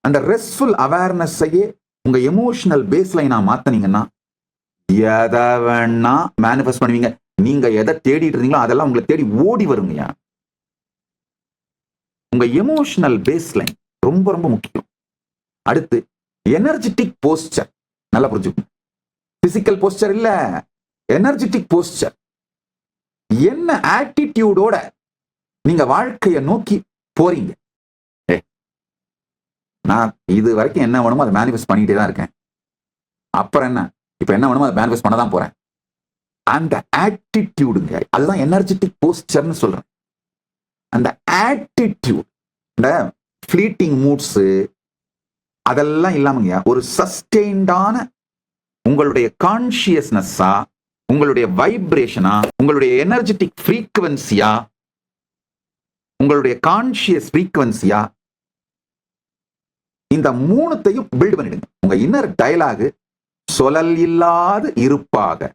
அந்த ரெஸ்ட்ஃபுல் அவேர்னஸையே உங்க எமோஷனல் பேஸ்லைனா மாத்தினீங்கன்னா எதை வேணா மேனிஃபெஸ்ட் பண்ணுவீங்க. நீங்க எதை தேடிட்டு இருந்தீங்களோ அதெல்லாம் உங்களை தேடி ஓடி வருங்கய்யா. உங்க எமோஷனல் பேஸ்லைன் ரொம்ப ரொம்ப முக்கியம். அடுத்து எனர்ஜெட்டிக் போஸ்டர், நல்லா புரிஞ்சுக்கணும். பிசிக்கல் போஸ்டர் இல்ல, எனர்ஜெட்டிக் போஸ்டர். என்ன ஆட்டிடியூடோட நீங்க வாழ்க்கையை நோக்கி போறீங்க. நான் இது வரைக்கும் என்ன வேணுமோ அதை மேனிஃபெஸ்ட் பண்ணிட்டே தான் இருக்கேன். அப்புறம் என்ன, இப்ப என்ன வேணுமோ அதை மேனிஃபெஸ்ட் பண்ண தான் போறேன். அந்த ஆட்டிடியூடுங்க, அதுதான் எனர்ஜெட்டிக் போஸ்டர்னு சொல்றேன். அந்த ஆட்டிடியூட், இந்த ஃபிளீட்டிங் மூட்ஸ் அதெல்லாம் இல்லாமங்க, ஒரு சஸ்டெயின்டான உங்களுடைய கான்சியஸ்னஸா, உங்களுடைய வைப்ரேஷனா, உங்களுடைய எனர்ஜெட்டிக் ஃப்ரீக்வன்சியா, உங்களுடைய கான்சியஸ் ஃப்ரீக்வன்சியா, இந்த மூணுத்தையும் பில்ட் பண்ணிடுங்க. உங்க இன்னர் டயலாக் சொலல் இல்லாது இருப்பாக.